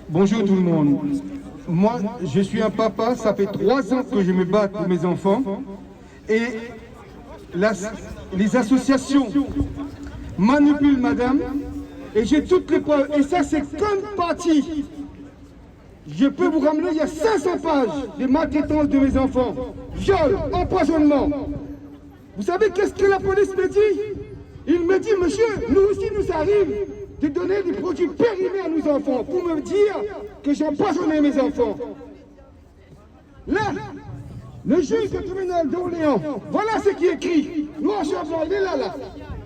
Bonjour tout le monde. Moi, je suis un papa, ça fait 3 ans que je me bats pour mes enfants. Et les associations manipulent madame. Et j'ai toutes les preuves. Et ça, c'est comme parti. Je peux vous ramener, il y a 500 pages de maltraitance de mes enfants. Viol, empoisonnement. Vous savez qu'est-ce que la police me dit? Il me dit, monsieur, nous aussi nous arrive de donner des produits périmés à nos enfants pour me dire que j'ai empoisonné mes enfants. Là, le juge du tribunal d'Orléans, voilà ce qui est écrit. Noir sur blanc, il est là.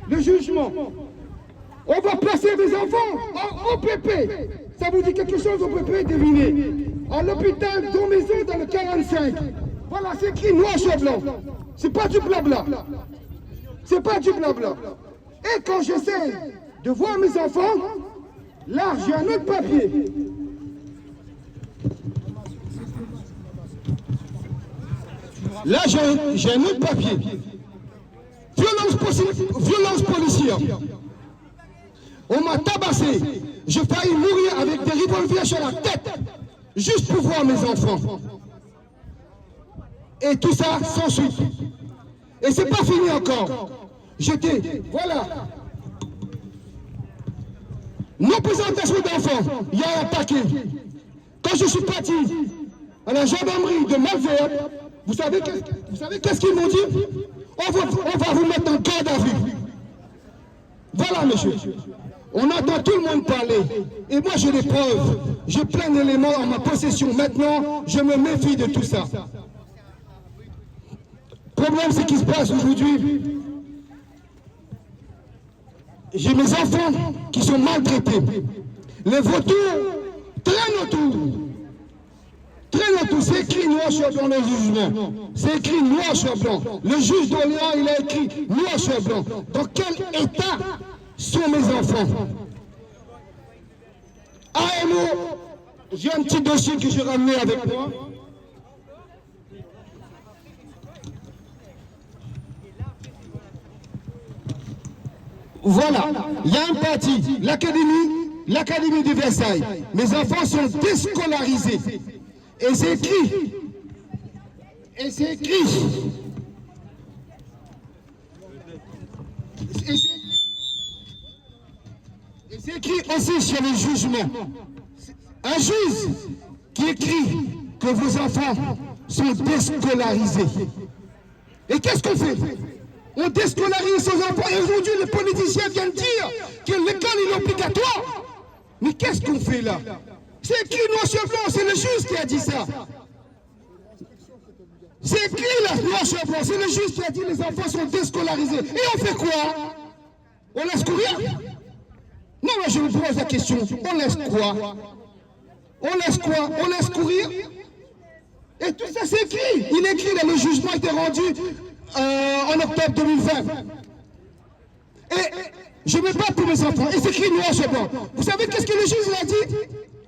Le jugement. On va placer des enfants en OPP. Ça vous dit quelque chose, OPP, devinez. À l'hôpital d'Ormaison dans le 45. Voilà, c'est écrit noir sur blanc. C'est pas du blabla. C'est pas du blabla. Et quand j'essaie de voir mes enfants, là, j'ai un autre papier. Là, j'ai un autre papier. Violence policière. On m'a tabassé. J'ai failli mourir avec des revolvers sur la tête, juste pour voir mes enfants. Et tout ça sans suite. Et c'est pas fini encore. Voilà. Non présentation d'enfants, il y a un paquet. Quand je suis parti à la gendarmerie de Malvert, vous savez qu'est-ce qu'ils m'ont dit? On va vous mettre en garde à vue. Voilà, monsieur. On entend tout le monde parler. Et moi, j'ai des preuves. J'ai plein d'éléments en ma possession. Maintenant, je me méfie de tout ça. Le problème, c'est qu'il se passe aujourd'hui. J'ai mes enfants qui sont maltraités. Les vautours traînent autour. C'est écrit noir sur blanc le jugement. C'est écrit noir sur blanc. Le juge d'Orléans, il a écrit noir sur blanc. Dans quel état sont mes enfants? AMO, j'ai un petit dossier que j'ai ramené avec moi. Voilà, il y a un parti, l'académie de Versailles. Mes enfants sont déscolarisés. Et c'est écrit. Et c'est écrit. Et c'est écrit aussi sur le jugement. Un juge qui écrit que vos enfants sont déscolarisés. Et qu'est-ce qu'on fait? On déscolarise ses enfants et aujourd'hui les politiciens viennent dire que l'école est obligatoire. Mais qu'est-ce qu'on fait là? C'est écrit noir sur blanc, c'est le juge qui a dit ça. C'est écrit là, noir sur blanc, c'est le juge qui a dit que les enfants sont déscolarisés. Et on fait quoi? On laisse courir? Non, mais je vous pose la question, on laisse quoi? On laisse quoi? On laisse courir? Et tout ça c'est écrit. Il est écrit là, le jugement a été rendu en octobre 2020. Et je me bats pour mes enfants. Et c'est écrit noir sur blanc. Vous savez qu'est-ce que le juge a dit?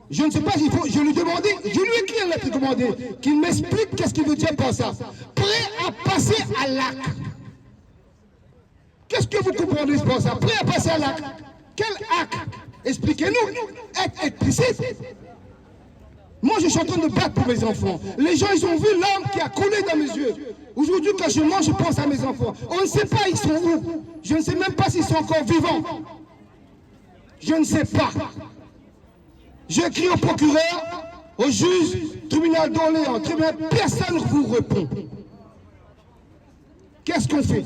Je ne sais pas, je lui ai demandé, je lui ai écrit un lettre commandée, qu'il m'explique qu'est-ce qu'il veut dire par ça. Prêt à passer à l'acte. Qu'est-ce que vous comprenez par ça? Prêt à passer à l'acte. Quel acte? Expliquez-nous. Être explicite. Moi, je suis en train de battre pour mes enfants. Les gens, ils ont vu l'âme qui a coulé dans mes yeux. Aujourd'hui, quand je mange, je pense à mes enfants. On ne sait pas, ils sont où. Je ne sais même pas s'ils sont encore vivants. Je ne sais pas. J'écris au procureur, au juge, tribunal d'Orléans, tribunal, personne ne vous répond. Qu'est-ce qu'on fait?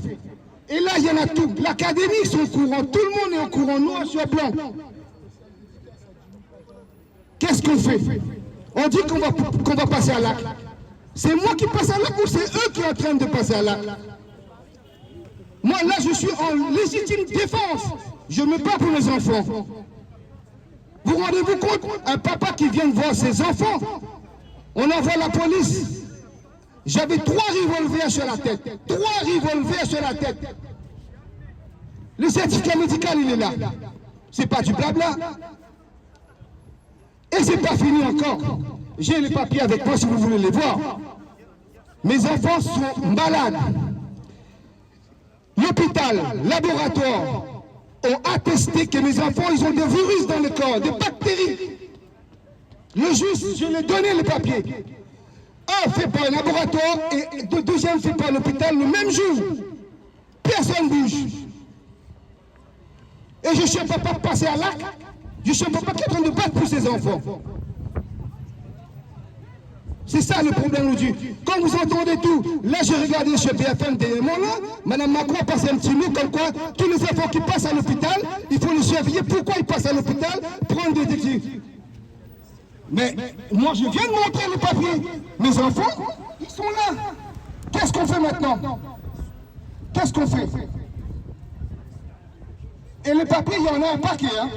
Et là, il y en a tout. L'académie, ils sont au courant. Tout le monde est au courant, noir sur blanc. Qu'est-ce qu'on fait? On dit qu'on va passer à l'acte. C'est moi qui passe à l'acte ou c'est eux qui sont en train de passer à l'acte? Moi, là, je suis en légitime défense. Je me bats pour mes enfants. Vous rendez-vous compte? Un papa qui vient voir ses enfants, on envoie la police. J'avais 3 revolvers sur la tête. 3 revolvers sur la tête. Le certificat médical, il est là. C'est pas du blabla. Et c'est pas fini encore. J'ai les papiers avec moi si vous voulez les voir. Mes enfants sont malades. L'hôpital, laboratoire, ont attesté que mes enfants, ils ont des virus dans le corps, des bactéries. Le juge, je lui ai donné le papier. Un fait par un laboratoire et le deuxième fait par l'hôpital le même jour. Personne ne bouge. Et je suis un papa passé à l'acte. Je suis un papa qui est en train de battre pour ses enfants. C'est ça le problème aujourd'hui. Quand vous entendez tout, là j'ai regardé chez BFM derrière moi là, Mme Macron a passé un petit mot comme quoi tous les enfants qui passent à l'hôpital, il faut les surveiller. Pourquoi ils passent à l'hôpital? Prendre des détectives. Mais moi je viens de montrer le papier. Mes enfants, ils sont là. Qu'est-ce qu'on fait maintenant? Qu'est-ce qu'on fait? Et le papier, il y en a un paquet. Hein.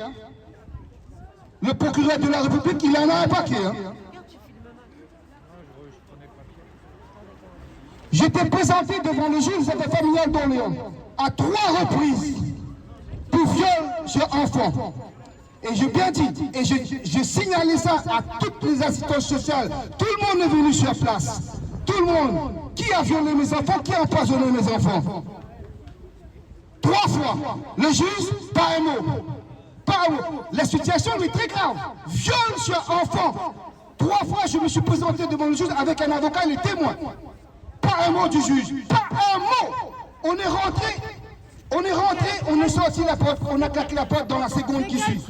Le procureur de la République, il en a un paquet. Hein. J'étais présenté devant le juge des affaires familiales d'Orléans à 3 reprises pour viol sur enfant. Et j'ai bien dit, et j'ai signalé ça à toutes les assistances sociales. Tout le monde est venu sur place. Tout le monde. Qui a violé mes enfants? Qui a empoisonné mes enfants? 3 fois. Le juge, pas un mot. Pas un mot. La situation est très grave. Viol sur enfant. 3 fois, je me suis présenté devant le juge avec un avocat et les témoins. Pas un mot du juge. Pas un mot. On est rentré, on est sorti la porte, on a claqué la porte dans la seconde qui suit.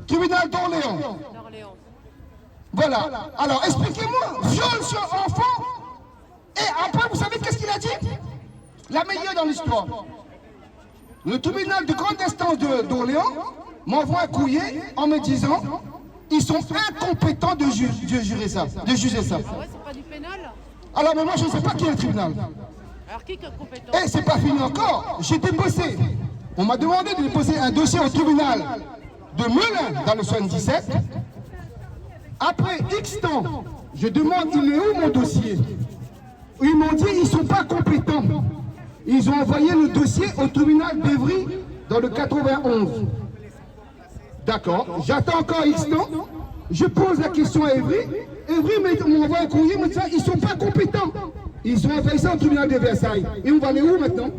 Tribunal d'Orléans. Voilà. Alors, expliquez-moi. Viol sur enfant. Et après, vous savez qu'est-ce qu'il a dit? La meilleure dans l'histoire. Le tribunal de grande instance d'Orléans m'envoie un courrier en me disant ils sont incompétents de juger ça. Ah ouais, c'est pas du pénal? Alors, mais moi, je ne sais pas qui est le tribunal. Alors, qui est compétent? Et c'est pas fini encore. J'ai déposé. On m'a demandé de déposer un dossier au tribunal de Melun dans le 77. Après X temps, je demande il est où mon dossier? Ils m'ont dit ils ne sont pas compétents. Ils ont envoyé le dossier au tribunal d'Evry dans le 91. D'accord, j'attends encore X temps. Je pose la question à Evry. Evry m'envoie un courrier, me dit ils ne sont pas compétents. Ils ont envoyé ça au tribunal de Versailles. Et on va aller où maintenant?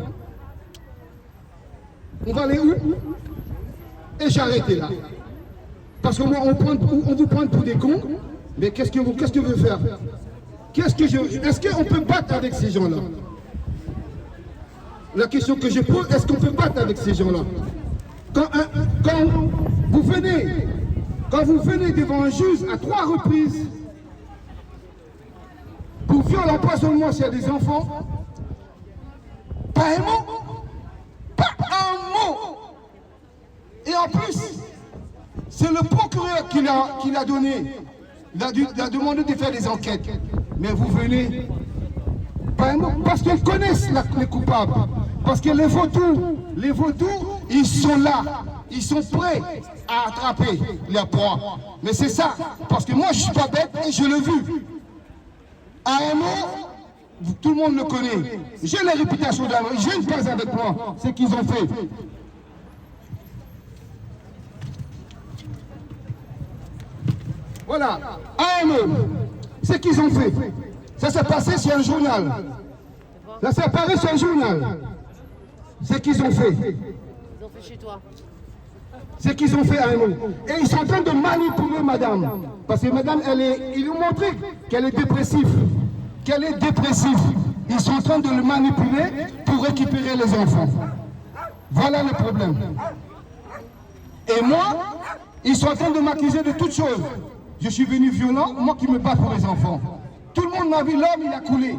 On va aller où? Et j'ai arrêté là. Parce qu'on vous prend pour des cons. Mais qu'est-ce que vous veut faire? Est-ce qu'on peut battre avec ces gens-là? La question que je pose, est-ce qu'on peut battre avec ces gens-là? Quand vous venez devant un juge à 3 reprises pour viol, empoisonnement chez des enfants, pas un mot, pas un mot. Et en plus, c'est le procureur qui l'a donné. Il a demandé de faire des enquêtes. Mais vous venez, pas un mot, parce qu'ils connaissent les coupables. Parce que les vautours, ils sont là. Ils sont prêts à attraper les proies. Mais c'est ça, parce que moi je ne suis pas bête et je l'ai vu. À un mot, tout le monde le connaît. J'ai la réputation d'amour, j'ai une base avec moi, ce qu'ils ont fait. Voilà, à un mot, ce qu'ils ont fait. Ça s'est passé sur un journal. Ça s'est apparu sur un journal. Ce qu'ils ont fait. Ils ont fait chez toi. Ce qu'ils ont fait à un mot. Et ils sont en train de manipuler madame. Parce que madame, ils lui ont montré qu'elle est dépressive. Qu'elle est dépressive. Ils sont en train de le manipuler pour récupérer les enfants. Voilà le problème. Et moi, ils sont en train de m'accuser de toutes choses. Je suis venu violent, moi qui me bats pour les enfants. Tout le monde m'a vu, l'homme il a coulé.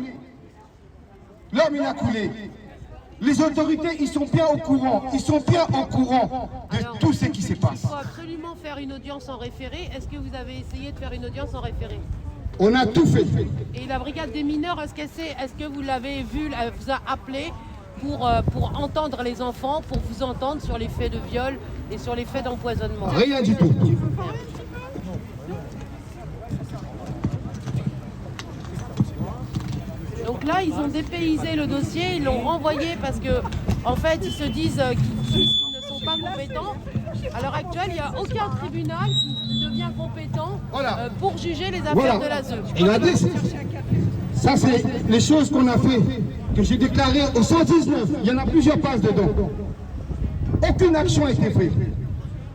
L'homme il a coulé. Les autorités, ils sont bien au courant. Ils sont bien au courant de tout ce qui se passe. Il faut absolument faire une audience en référé. Est-ce que vous avez essayé de faire une audience en référé? On a tout fait. Et la brigade des mineurs, est-ce que vous l'avez vu, elle vous a appelé pour entendre les enfants, pour vous entendre sur les faits de viol et sur les faits d'empoisonnement? Rien du tout. Donc là, ils ont dépaysé le dossier, ils l'ont renvoyé parce que, en fait, ils se disent qu'ils ne sont pas compétents. À l'heure actuelle, il n'y a aucun tribunal qui devient compétent pour juger les affaires de l'ASE. Ça, c'est les choses qu'on a fait, que j'ai déclarées au 119. Il y en a plusieurs pages dedans. Aucune action a été faite.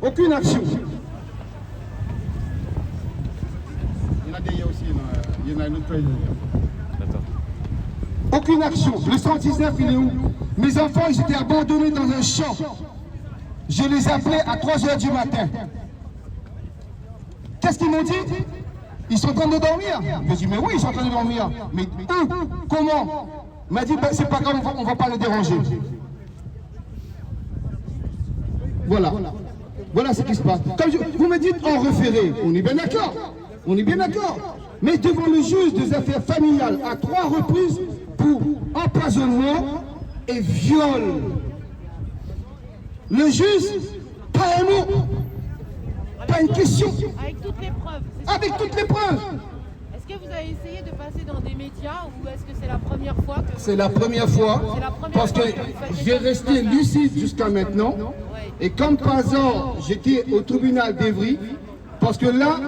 Aucune action. Il y en a des aussi, il y en a une autre pays. Aucune action. Le 119, il est où? Mes enfants, ils étaient abandonnés dans un champ. Je les appelais à 3 h du matin. Qu'est-ce qu'ils m'ont dit? Ils sont en train de dormir. Je dis, mais oui, ils sont en train de dormir. Mais eux, comment? Il m'a dit, ben, c'est pas grave, on ne va pas les déranger. Voilà. Voilà ce qui se passe. Comme vous me dites en référé, on est bien d'accord. On est bien d'accord. Mais devant le juge des affaires familiales à 3 reprises pour empoisonnement et viol. Le juge, pas un mot, pas une question. Avec toutes les preuves. Avec toutes les preuves. Est-ce que vous avez essayé de passer dans des médias ou est-ce que c'est la première fois que... C'est la première fois, parce que j'ai resté lucide jusqu'à maintenant. Et comme par hasard, j'étais au tribunal d'Evry, parce que là,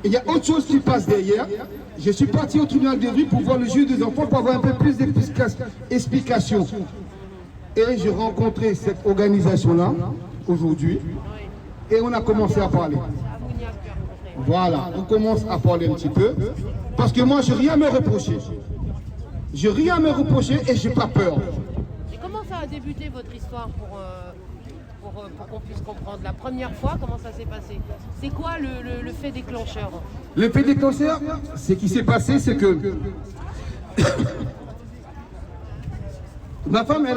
il y a autre chose qui passe derrière. Je suis parti au tribunal d'Evry pour voir le juge des enfants, pour avoir un peu plus d'explications. Et j'ai rencontré cette organisation-là, aujourd'hui, et on a commencé à parler. Voilà, on commence à parler un petit peu, parce que moi, je n'ai rien à me reprocher. Je n'ai rien à me reprocher et je n'ai pas peur. Et comment ça a débuté votre histoire pour qu'on puisse comprendre? La première fois, comment ça s'est passé? C'est quoi le fait déclencheur? Le fait déclencheur, ce qui s'est passé, c'est que ma femme,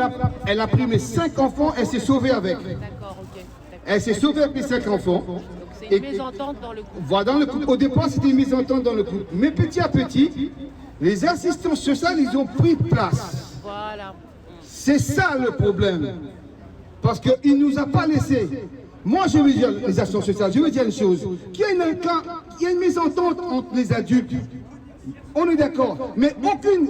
elle a pris mes 5 enfants, elle s'est sauvée avec. D'accord, ok. Elle s'est sauvée avec mes 5 enfants. C'est une mésentente dans le couple. Voilà, dans le couple. Au départ, c'était une mésentente dans le couple. Mais petit à petit, les assistants sociaux, ils ont pris place. Voilà. C'est ça le problème. Parce qu'il ne nous a pas laissé. Moi, je veux dire, les assistants sociaux, je veux dire une chose. Qu'il y a une mésentente entre les adultes. On est d'accord. Mais aucune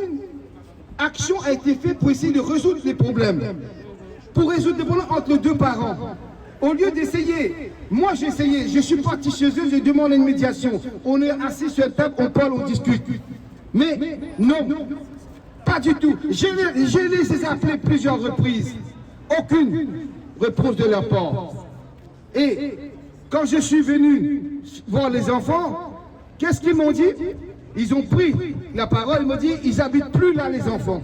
action a été faite pour essayer de résoudre les problèmes. Pour résoudre les problèmes entre les 2 parents. Au lieu d'essayer, moi j'ai essayé, je suis parti chez eux, j'ai demandé une médiation. On est assis sur une table, on parle, on discute. Mais non, pas du tout. Je les ai appelés plusieurs reprises. Aucune réponse de leur part. Et quand je suis venu voir les enfants, qu'est-ce qu'ils m'ont dit? Ils ont pris la parole, ils m'ont dit, ils n'habitent plus là les enfants.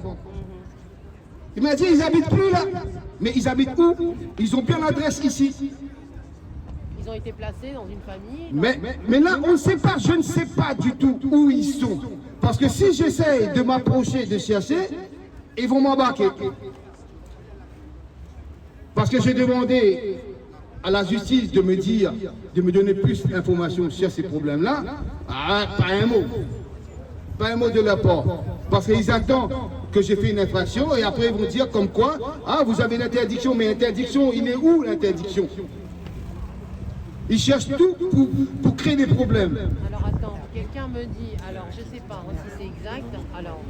Il m'a dit, ils n'habitent plus là. Mais ils habitent où? Ils ont bien l'adresse ici. Ils ont été placés dans une famille. Mais là, on ne sait pas, je ne sais pas du tout où ils sont. Parce que si j'essaye de m'approcher, de chercher, ils vont m'embarquer. Parce que j'ai demandé à la justice de me dire, de me donner plus d'informations sur ces problèmes-là. Ah, pas un mot. Pas un mot de leur part. Parce qu'ils attendent que j'ai fait une infraction et après ils vont dire comme quoi, ah vous avez l'interdiction, mais l'interdiction, il est où l'interdiction? Ils cherchent tout pour créer des problèmes. Alors attends, quelqu'un me dit, alors je sais pas si c'est exact, alors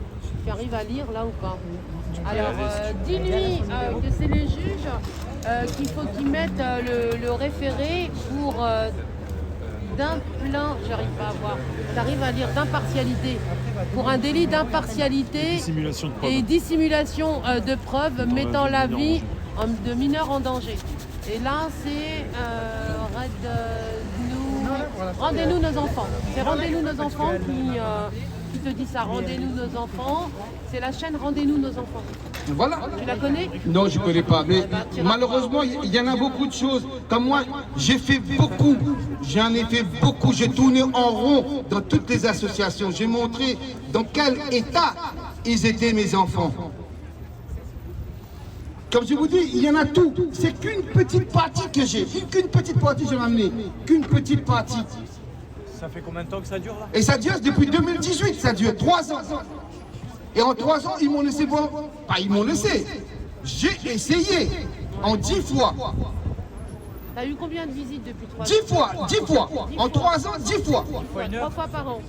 tu arrives à lire là ou pas? Alors dis-lui que c'est les juges qu'il faut qu'ils mettent le référé pour j'arrive pas à voir, t'arrives à lire d'impartialité, pour un délit d'impartialité et dissimulation de preuves mettant la vie de mineurs en danger. Et là c'est rendez-nous nos enfants. C'est rendez-nous nos enfants qui te dit ça, rendez-nous nos enfants. C'est la chaîne Rendez-nous nos enfants. Voilà. Tu la connais? Non, je ne connais pas. Mais malheureusement, il y en a beaucoup de choses. Comme moi, j'ai fait beaucoup. J'en ai fait beaucoup. J'ai tourné en rond dans toutes les associations. J'ai montré dans quel état ils étaient, mes enfants. Comme je vous dis, il y en a tout. C'est qu'une petite partie que j'ai. Qu'une petite partie que j'ai ramenée. Qu'une petite partie. Ça fait combien de temps que ça dure là? Et ça dure depuis 2018. Ça dure 3 ans. Et en 3 ans, ils m'ont laissé voir. Pas ils m'ont laissé. J'ai essayé en 10 fois. T'as eu combien de visites depuis 3 ans? 10 fois, 10 fois. En 3 ans, 10 fois. 3 fois par an.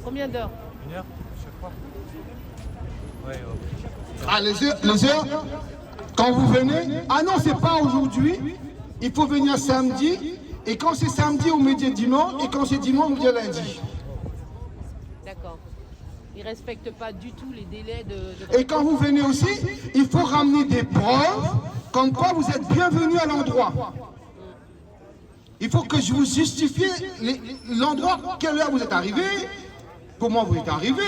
Combien d'heures? 1 heure chaque fois. Ouais, Ah, les heures, quand vous venez, ah non, c'est pas aujourd'hui. Il faut venir samedi. Et quand c'est samedi, on me dit dimanche. Et quand c'est dimanche, on me dit lundi. D'accord. Ils ne respectent pas du tout les délais de... Et quand vous venez aussi, il faut ramener des preuves comme quoi vous êtes bienvenu à l'endroit. Il faut que je vous justifie l'endroit, quelle heure vous êtes arrivé, comment vous êtes arrivé.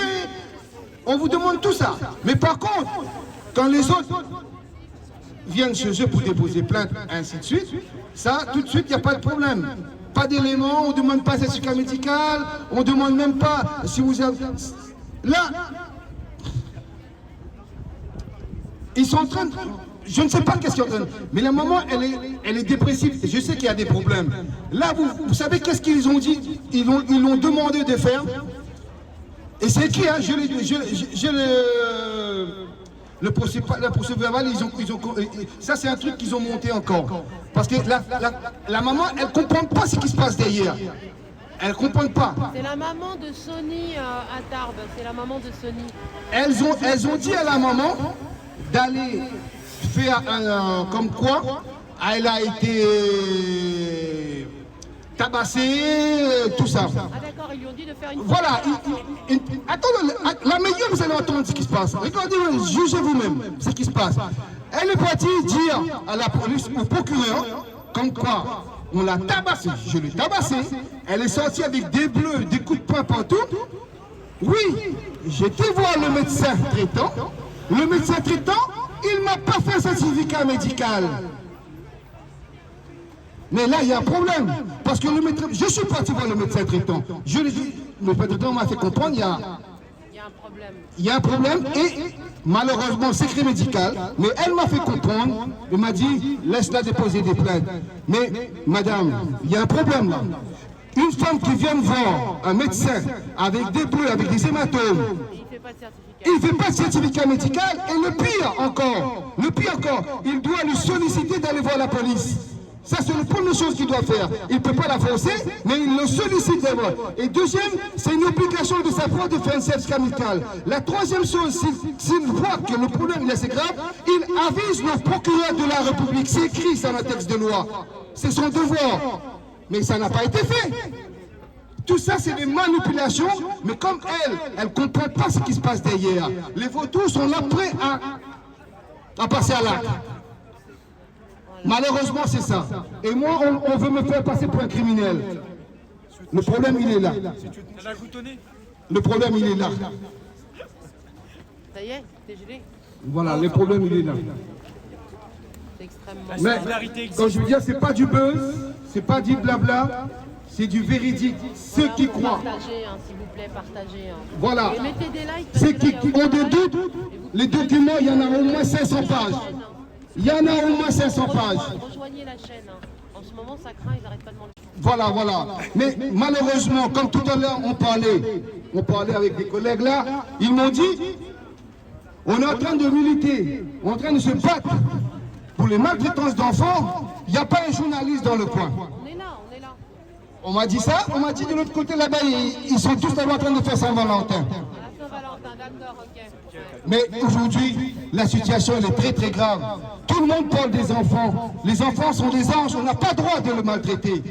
On vous demande tout ça. Mais par contre, quand les autres viennent chez eux pour déposer plainte, ainsi de suite, ça, tout de suite, il n'y a pas de problème. Pas d'éléments, on ne demande pas certificat médical, on ne demande même pas si vous avez... Là, ils sont en train de... Je ne sais pas qu'est-ce qu'il y a en train de... Mais la maman, elle est dépressive. Je sais qu'il y a des problèmes. Là, vous savez qu'est-ce qu'ils ont dit? Ils l'ont demandé de faire. Et c'est écrit, hein, le procès verbal, ça c'est un truc qu'ils ont monté encore. Parce que la maman, elle ne comprend pas ce qui se passe derrière. Elle ne comprend pas. C'est la maman de Sony à Tarbes, c'est la maman de Sony. Elles ont dit à la maman d'aller faire comme quoi elle a été tabassée, tout ça. Ah d'accord, ils lui ont dit de faire une... Voilà. Attendez, la meilleure, vous allez entendre ce qui se passe. Regardez, jugez vous-même ce qui se passe. Elle est partie dire à la police, au procureur, comme quoi on l'a tabassée. Je l'ai tabassée. Elle est sortie avec des bleus, des coups de poing partout. Oui, j'étais voir le médecin traitant. Le médecin traitant, il ne m'a pas fait un certificat médical. Mais là, il y a un problème. Parce que le médecin, je suis parti voir le médecin traitant. Je lui ai dit, le médecin traitant m'a fait comprendre, il y a un problème. Et malheureusement, secret médical. Mais elle m'a fait comprendre, elle m'a dit, laisse-la déposer des plaintes. Mais madame, il y a un problème là. Une femme qui vient voir un médecin avec des bleus, avec des hématomes, il ne fait pas de certificat médical. Et le pire encore, il doit lui solliciter d'aller voir la police. Ça, c'est la première chose qu'il doit faire. Il ne peut pas la forcer, mais il le sollicite d'abord. Et deuxième, c'est une obligation de sa part de faire un certificat médical. La troisième chose, s'il voit que le problème est assez grave, il avise le procureur de la République. C'est écrit ça dans le texte de loi. C'est son devoir. Mais ça n'a pas été fait. Tout ça, c'est des manipulations, mais comme elle ne comprend pas ce qui se passe derrière. Les vautours sont là prêts à passer à l'acte. Malheureusement, c'est ça. Et moi, on veut me faire passer pour un criminel. Le problème, il est là. Le problème, il est là. Ça y est, t'es gelé. Voilà, le problème, il est là. C'est extrêmement... Mais, quand je veux dire, c'est pas du buzz, c'est pas du blabla, c'est du véridique. Ceux qui croient. Partagez, hein, s'il vous plaît, partagez. Hein. Voilà. Et mettez des likes. Ceux qui ont des doutes, les documents, il y en a au moins 500 pages. Il y en a au moins 500 pages. Rejoignez la chaîne. Hein. En ce moment, ça craint, ils n'arrêtent pas de manger. Voilà, voilà. Mais malheureusement, comme tout à l'heure, on parlait avec des collègues là, ils m'ont dit, on est en train de militer, on est en train de se battre pour les maltraitances d'enfants. Il n'y a pas un journaliste dans le coin. On est là, on est là. On m'a dit ça, on m'a dit de l'autre côté là-bas, ils sont tous là-bas en train de faire Saint-Valentin. Saint-Valentin, d'accord, ok. Mais aujourd'hui, la situation elle est très très grave. Tout le monde parle des enfants. Les enfants sont des anges, on n'a pas droit de le maltraiter.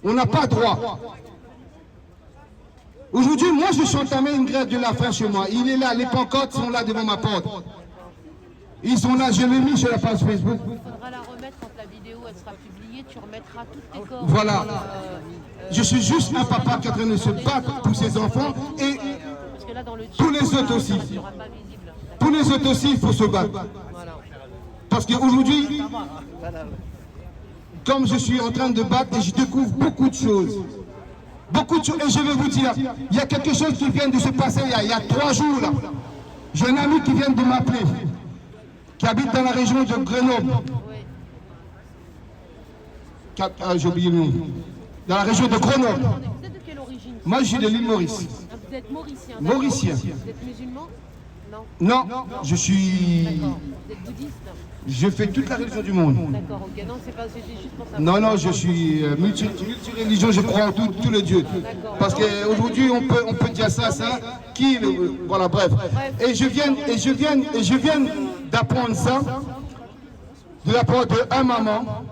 On n'a pas droit. Aujourd'hui, moi je suis entamé une grève de la faim chez moi. Il est là, les pancartes sont là devant ma porte. Ils sont là, je l'ai mis sur la page Facebook. Il faudra la remettre quand la vidéo elle sera publiée, tu remettras toutes tes coordonnées. Voilà. Je suis juste un papa qui est en train de se battre pour ses enfants et tous les autres aussi. Tous les autres aussi, il faut se battre. Parce qu'aujourd'hui, comme je suis en train de battre, et je découvre beaucoup de choses. Beaucoup de choses. Et je vais vous dire, il y a quelque chose qui vient de se passer il y a 3 jours là. J'ai un ami qui vient de m'appeler, qui habite dans la région de Grenoble. J'ai oublié le nom. Dans la région de Grenoble. Vous êtes de quelle origine? Moi, je suis de l'île Maurice. Ah, vous êtes mauricien. Mauricien. Vous êtes musulman? Non, je suis... D'accord. Vous êtes bouddhiste? Je fais toute la religion du monde. D'accord, ok. Non, c'est pas, c'était juste pour ça. Non, je suis multi-religion, je crois en tous les dieux. Parce qu'aujourd'hui, on peut dire ça, voilà, bref. Et je viens d'apprendre ça de la part d'un maman.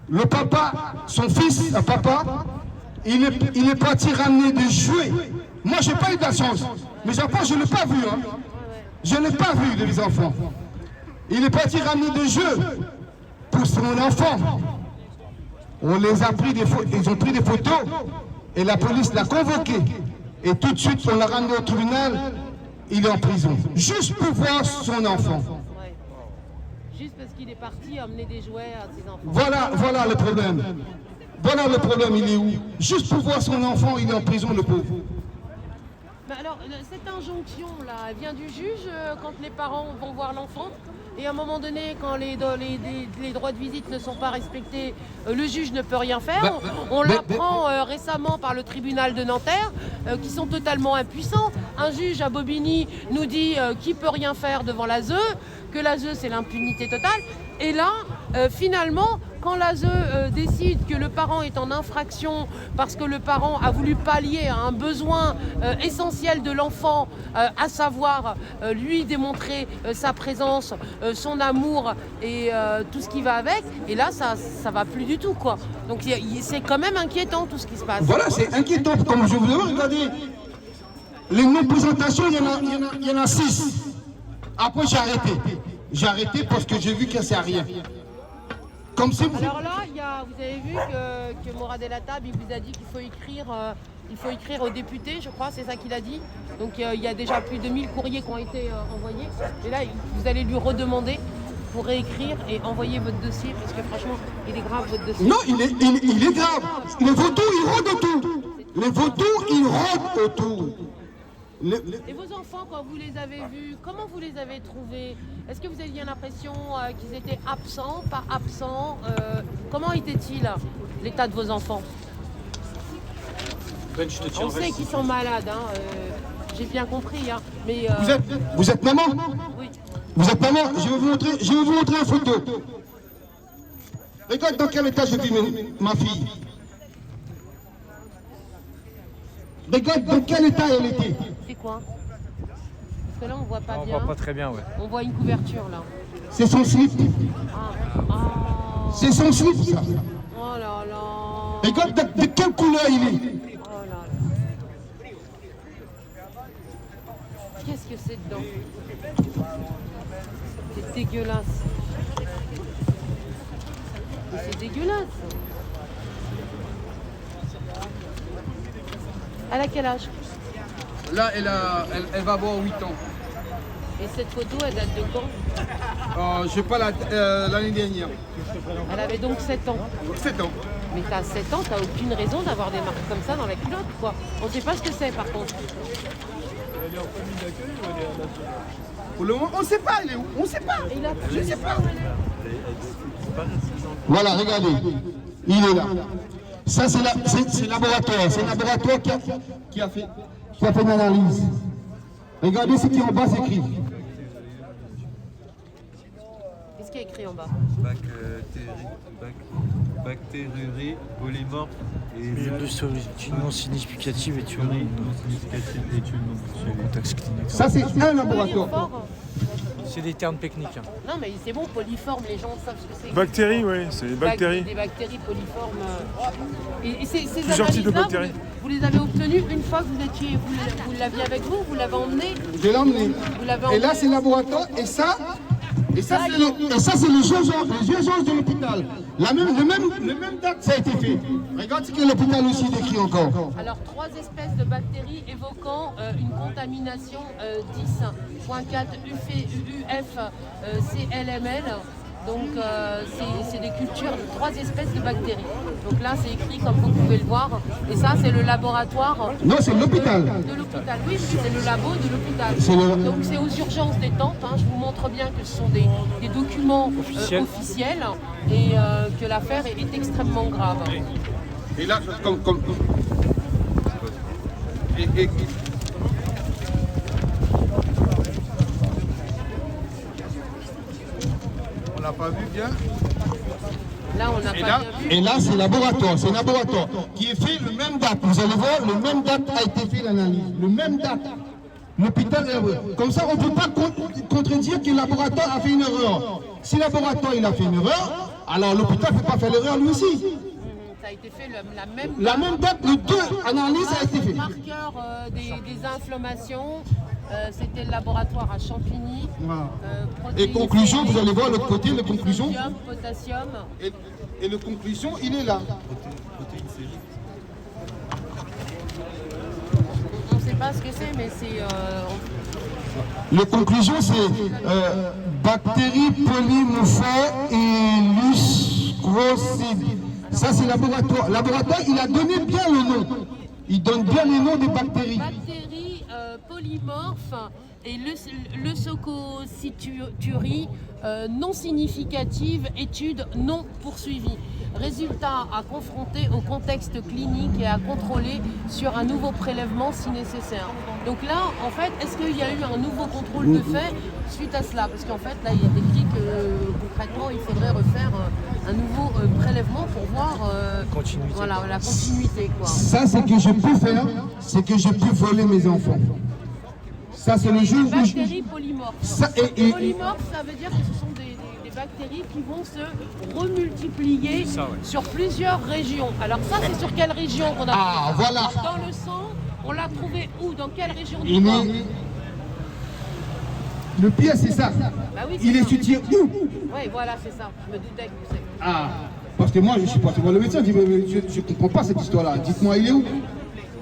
Le papa, son fils, un papa, il est parti ramener des jouets Moi, je n'ai pas eu de la chance. Mes enfants, je ne l'ai pas vu. Hein. Je n'ai pas vu de mes enfants. Il est parti ramener des jeux pour son enfant. On les a pris ils ont pris des photos et la police l'a convoqué. Et tout de suite, on l'a ramené au tribunal. Il est en prison. Juste pour voir son enfant. Ouais. Juste parce qu'il est parti amener des jouets à ses enfants. Voilà le problème. Voilà le problème, il est où? Juste pour voir son enfant, il est en prison, le pauvre. Mais alors, cette injonction-là, elle vient du juge quand les parents vont voir l'enfant. Et à un moment donné, quand les droits de visite ne sont pas respectés, le juge ne peut rien faire. On l'apprend récemment par le tribunal de Nanterre, qui sont totalement impuissants. Un juge à Bobigny nous dit qu'il ne peut rien faire devant l'ASE, que l'ASE c'est l'impunité totale. Et là, finalement, quand l'ASE décide que le parent est en infraction parce que le parent a voulu pallier à un besoin essentiel de l'enfant, à savoir lui démontrer sa présence, son amour et tout ce qui va avec, et là ça va plus du tout quoi. Donc c'est quand même inquiétant tout ce qui se passe. Voilà, c'est inquiétant. Comme je vous le regardez, les non-présentations, il y en a 6. Après j'ai arrêté. J'ai arrêté parce que j'ai vu que c'est à rien. Comme c'est... Alors là, vous avez vu que Morad El Hattab, il vous a dit qu'il faut écrire aux députés, je crois, c'est ça qu'il a dit. Donc il y a déjà plus de 1000 courriers qui ont été envoyés. Et là, vous allez lui redemander pour réécrire et envoyer votre dossier, parce que franchement, il est grave votre dossier. Non, il est grave. Les vautours, ils rôdent autour. Les vautours, ils rôdent autour. Et vos enfants, quand vous les avez vus, comment vous les avez trouvés? Est-ce que vous aviez l'impression qu'ils étaient absents, pas absents? Comment était-il l'état de vos enfants? Ben, je te tiens. On sait qu'ils sont malades, hein, j'ai bien compris. Hein, mais, Vous êtes maman? Oui. Vous êtes maman? Je vais vous montrer une photo. Regarde dans quel état j'ai vu ma fille. Regarde dans quel état elle était. C'est quoi? Parce que là, on voit pas On bien. voit pas très bien, ouais. On voit une couverture, là. C'est son slip. Ah. C'est son slip, ça. Oh là là. Regarde de quelle couleur il est. Oh là là. Qu'est-ce que c'est dedans? C'est dégueulasse. Mais c'est dégueulasse. Elle a quel âge? Là, elle va avoir 8 ans. Et cette photo, elle date de quand? Je sais pas, l'année dernière. Elle avait donc 7 ans. 7 ans. Mais t'as 7 ans, t'as aucune raison d'avoir des marques comme ça dans la culotte, quoi. On sait pas ce que c'est, par contre. Elle est en famille d'accueil ou elle est à la... Pour le moment, on ne sait pas, elle est où? On ne sait pas. Je ne sais pas. Voilà, regardez. Il est là. Ça, c'est le laboratoire. C'est le laboratoire qui a fait une analyse. Regardez ce qui est en bas, c'est écrit. Qu'est-ce qu'il y a écrit en bas? Bactérie polymorphe et Une non significative et une non significative étude non contexte clinique. Ça, c'est un laboratoire. Polyforme. C'est des termes techniques. Hein. Non, mais c'est bon, polyforme, les gens savent ce que c'est. Bactéries, oui, c'est des bactéries. Des bactéries polyformes. Et ces Plusieurs types de analyses-là, bactéries. vous les avez obtenues une fois que vous l'aviez avec vous, vous l'avez emmené. Je l'ai emmené. Vous l'avez Et emmené. là, c'est le laboratoire. Et ça, c'est les urgences de l'hôpital. La même date, ça a été fait. Regarde ce que l'hôpital aussi décrit encore. Alors, 3 espèces de bactéries évoquant une contamination 10.4 UF CLML. Donc, c'est des cultures de 3 espèces de bactéries. Donc là, c'est écrit comme vous pouvez le voir. Et ça, c'est le laboratoire. Non, c'est l'hôpital. De l'hôpital, oui, c'est le labo de l'hôpital. Donc c'est aux urgences des Tempes. Hein. Je vous montre bien que ce sont des documents officiels et que l'affaire est extrêmement grave. Et là, comme... On n'a pas vu bien. Là, on n'a pas bien vu. Et là, c'est laboratoire. C'est un laboratoire qui est fait le même date. Vous allez voir, le même date a été fait l'analyse. Le même date. L'hôpital est... Comme ça, on ne peut pas contredire que le laboratoire a fait une erreur. Si le laboratoire il a fait une erreur, alors l'hôpital ne peut pas faire l'erreur lui aussi. Ça a a été fait la même La même date, le 2 analyse a été fait. Marqueur des inflammations, c'était le laboratoire à Champigny. Voilà. Protéines Et conclusion, sériques, vous allez voir l'autre côté, les conclusions. sodium, potassium. Et le conclusion, il est là. Protéines sériques. On ne sait pas ce que c'est, mais c'est... Les conclusions, c'est bactéries polymorphes et luscrosides. Ça, c'est laboratoire. Laboratoire, il a donné bien le nom. Il donne bien le nom des bactéries. Bactéries polymorphes et leucocyturie non significative, étude non poursuivie. Résultat à confronter au contexte clinique et à contrôler sur un nouveau prélèvement si nécessaire. Donc là, en fait, est-ce qu'il y a eu un nouveau contrôle de fait suite à cela? Parce qu'en fait, là, il y a des dit que concrètement, il faudrait refaire un nouveau prélèvement pour voir voilà, la continuité. Quoi. Ça, c'est que je peux faire, c'est que je peux voler mes enfants. Ça, c'est le jour où bactéries polymorphes. et Polymorphes, ça veut dire que ce sont des bactéries qui vont se remultiplier sur plusieurs régions. Alors ça, c'est sur quelle région qu'on a trouvé ça? Voilà. Dans le sang, on l'a trouvé où? Dans quelle région du Il corps? est... Le pire, c'est ça. Bah oui, Il est ça. soutien où? Oui, voilà, c'est ça. Je me doutais que vous savez. Ah, parce que moi, je suis parti voir le médecin, je dis, mais je ne comprends pas cette histoire-là. Dites-moi, il est où?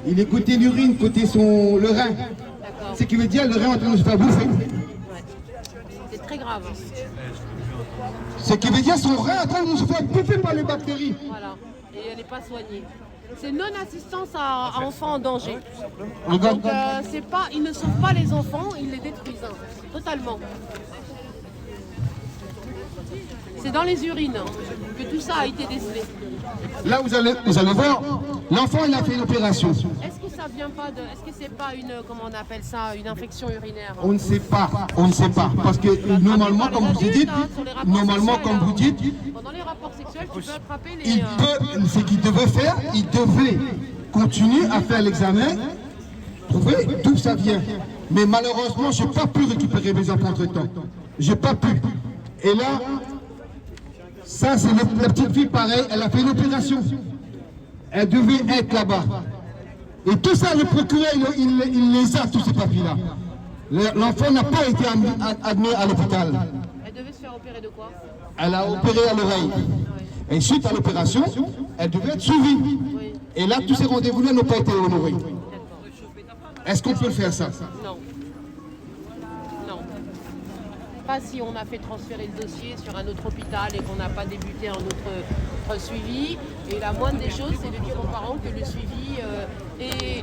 Il est côté l'urine, côté le rein. D'accord. Ce qui veut dire le rein est en train de se faire bouffer. Ouais. C'est très grave. Ce qui veut dire son rein est en train de se faire bouffer par les bactéries. Voilà. Et elle n'est pas soignée. C'est non-assistance à enfants en danger. Regarde. Donc, c'est pas, ils ne sauvent pas les enfants, ils les détruisent. Totalement. C'est dans les urines que tout ça a été décelé. Là, vous allez voir, l'enfant, il a fait une opération. Est-ce que ça vient pas de... Est-ce que c'est pas une... Comment on appelle ça? Une infection urinaire? On ne sait pas, parce que normalement, comme vous dites, Pendant les rapports sexuels, tu peux attraper les... ce qu'il devait faire, il devait continuer à faire l'examen, trouver d'où ça vient. Mais malheureusement, je n'ai pas pu récupérer mes enfants entre-temps. J'ai pas pu. Et là, ça c'est la petite fille pareil, elle a fait une opération. Elle devait être là-bas. Et tout ça, le procureur, il les a, tous ces papiers-là. L'enfant n'a pas été admis à l'hôpital. Elle devait se faire opérer de quoi? Elle a opéré à l'oreille. Et suite à l'opération, elle devait être suivie. Oui. Et là, tous ces rendez-vous-là n'ont pas été honorés. D'accord. Est-ce qu'on peut faire ça? Non. Non. Pas si on a fait transférer le dossier sur un autre hôpital et qu'on n'a pas débuté un autre suivi. Et la moindre des choses, c'est de dire aux parents que le suivi est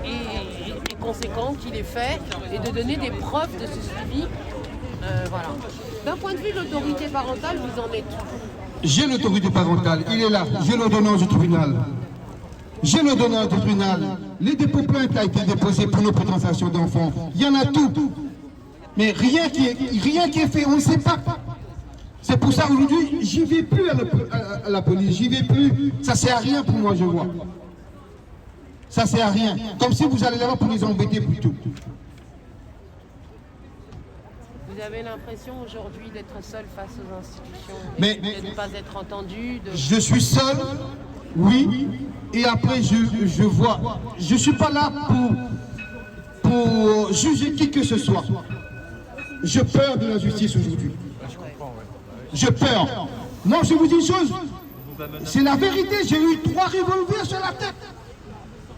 conséquent, qu'il est fait, et de donner des preuves de ce suivi. Voilà. D'un point de vue de l'autorité parentale, vous en êtes où? J'ai l'autorité parentale, il est là. J'ai l'ordonnance du tribunal. J'ai l'ordonnance du tribunal. Les dépôts plaintes a été déposé pour nos prétentations d'enfants. Il y en a tout. Mais rien qui est fait, on ne sait pas. C'est pour ça aujourd'hui, j'y vais plus à la police, j'y vais plus. Ça ne sert à rien pour moi, je vois. Ça ne sert à rien. Comme si vous allez là-bas pour les embêter plutôt. Vous avez l'impression aujourd'hui d'être seul face aux institutions, Mais de ne pas être entendu. je suis seul, oui, et après je vois. Je ne suis pas là pour juger qui que ce soit. Je peur de la justice aujourd'hui. Je peur. Non, je vous dis une chose, c'est la vérité, j'ai eu 3 revolvers sur la tête.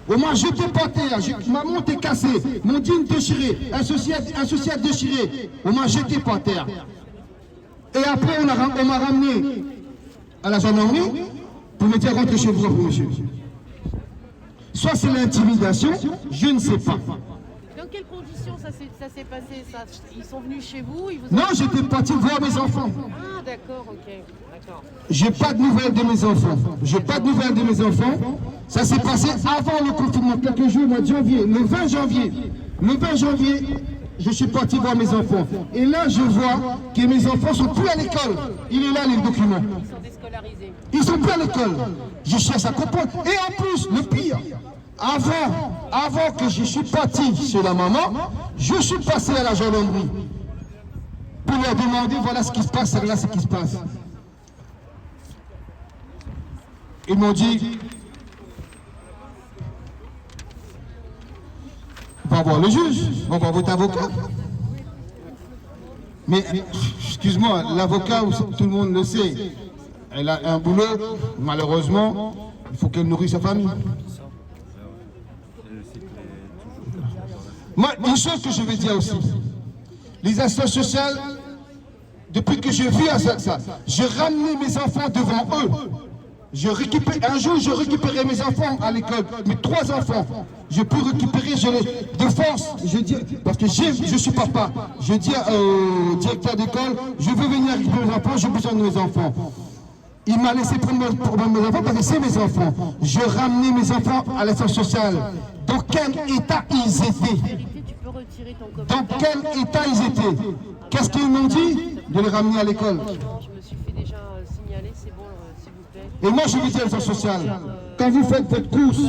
On m'a jeté par terre, ma montre est cassée, mon jean déchiré, un social déchiré. On m'a jeté par terre. Et après, on m'a ramené à la gendarmerie pour me dire rentrez chez vous, monsieur. Soit c'est l'intimidation, je ne sais pas. Dans quelles conditions ça s'est passé ça? Ils sont venus chez vous? Ils vous ont... Non, j'étais parti voir mes enfants. Ah d'accord, ok, d'accord. J'ai pas de nouvelles de mes enfants. J'ai pas de nouvelles de mes enfants. Ça s'est passé avant le confinement, quelques jours au mois de janvier, le 20 janvier. Le 20 janvier, je suis parti voir mes enfants. Et là, je vois que mes enfants sont plus à l'école. Il est là, les documents. Ils sont déscolarisés. Ils sont plus à l'école. Je cherche à comprendre. Et en plus, le pire, avant que je suis parti chez la maman, je suis passé à la gendarmerie pour leur demander voilà ce qui se passe, voilà ce qui se passe. Ils m'ont dit voir le juge, on va voir votre avocat. Mais, excuse-moi, l'avocat, tout le monde le sait, elle a un boulot, malheureusement, il faut qu'elle nourrisse sa famille. Moi, une chose que je vais dire aussi, les associations sociales, depuis que je vis à ça, je ramenais mes enfants devant eux. Un jour, je récupérais mes enfants à l'école, mes 3 enfants. Je peux récupérer de force. Je dis, parce que je suis papa. Je dis au directeur d'école, je veux venir récupérer mes enfants, j'ai besoin de mes enfants. Il m'a laissé prendre mes enfants parce que c'est mes enfants. Je ramenais mes enfants à l'assistance sociale. Dans quel état ils étaient? Dans quel état ils étaient? Qu'est-ce qu'ils m'ont dit? De les ramener à l'école. Je me suis fait déjà signaler, c'est bon, s'il vous plaît. Et moi je vous dis à l'assistance sociale, quand vous faites votre course,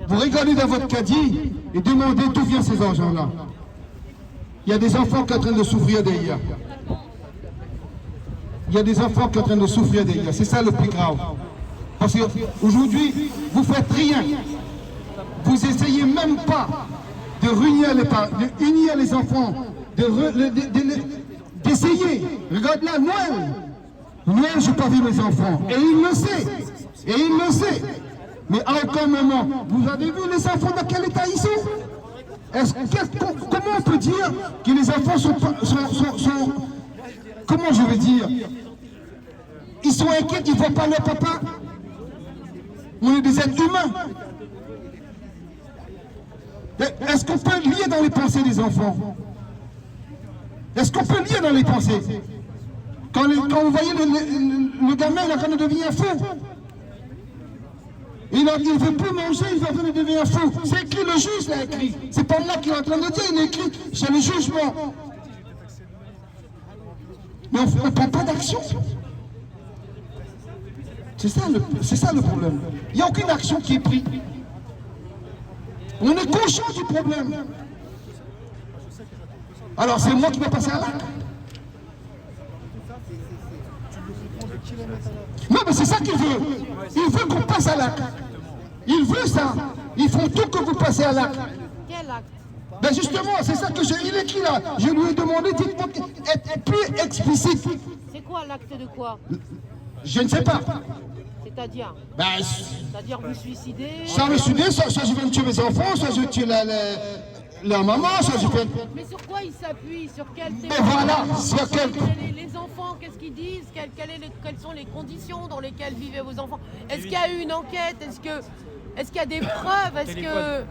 vous regardez dans votre caddie et demandez d'où viennent ces argents-là. Il y a des enfants qui sont en train de souffrir derrière. Il y a des enfants qui sont en train de souffrir derrière. C'est ça le plus grave. Parce qu'aujourd'hui, vous ne faites rien. Vous n'essayez même pas de unir les enfants, d'essayer. Regarde là, Noël. Noël, je n'ai pas vu mes enfants. Et il le sait. Et il le sait. Mais à aucun moment, vous avez vu les enfants dans quel état ils sont? Comment on peut dire que les enfants sont comment je veux dire? Ils sont inquiets, ils ne voient pas leur papa. On est des êtres humains. Est-ce qu'on peut lire dans les pensées des enfants? Est-ce qu'on peut lire dans les pensées? Quand vous voyez le gamin, il est en train de devenir fou. Il ne veut plus manger, il est en train de devenir fou. C'est écrit, le juge l'a écrit. C'est pas moi qui est en train de dire, il est écrit, c'est le jugement. Mais on ne prend pas d'action. C'est ça le problème. Il n'y a aucune action qui est prise. On est conscient du problème. Alors c'est moi qui vais passer à l'acte. Non mais c'est ça qu'il veut. Il veut qu'on passe à l'acte. Il veut ça. Ils font tout que vous passez à l'acte. Quel acte? Ben justement, c'est ça que il écrit là. Je lui ai demandé d'être plus explicite. C'est quoi l'acte de quoi? Je ne sais pas. C'est-à-dire? Ben, C'est-à-dire vous suicidez? soit me suicider, soit je vais me tuer mes enfants, soit je tue la maman, soit je fais... Mais sur quoi ils s'appuient? Sur quel thème? Et voilà, sur quel... Les enfants, qu'est-ce qu'ils disent? Quelles sont les conditions dans lesquelles vivaient vos enfants? Est-ce qu'il y a eu une enquête? Est-ce qu'il y a des preuves? Est-ce que...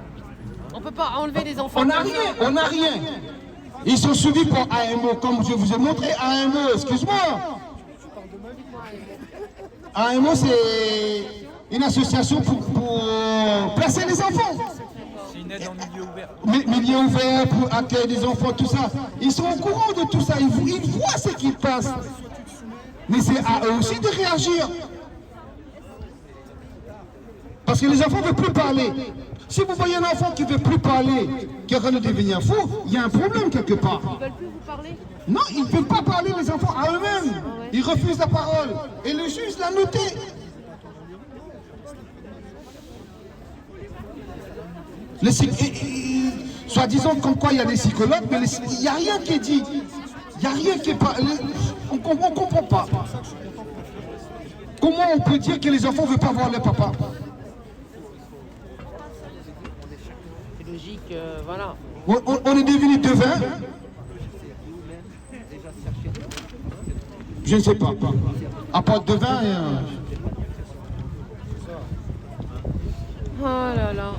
On ne peut pas enlever les enfants? On n'a rien. Ils sont suivis par AMO, comme je vous ai montré. AMO, excuse-moi. AMO, c'est une association pour placer les enfants. C'est une aide en milieu ouvert. Milieu ouvert, pour accueillir des enfants, tout ça. Ils sont au courant de tout ça. Ils voient ce qui passe. Mais c'est à eux aussi de réagir. Parce que les enfants ne veulent plus parler. Si vous voyez un enfant qui ne veut plus parler, qui est en train de devenir fou, il y a un problème quelque part. Ils ne veulent plus vous parler? Non, ils ne veulent pas parler, les enfants, à eux-mêmes. Ah ouais. Ils refusent la parole. Et le juge l'a noté. Soi-disant comme quoi il y a des psychologues, mais il n'y a rien qui est dit. Il n'y a rien qui est pas... On ne comprend pas. Comment on peut dire que les enfants ne veulent pas voir leur papa? C'est logique, voilà. On est devenu devin. Je ne sais pas. À part devin et... Oh là là.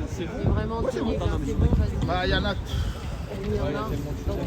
C'est vraiment terrible. C'est bon, vas-y. Bah, il y en a... Il y en a. Donc,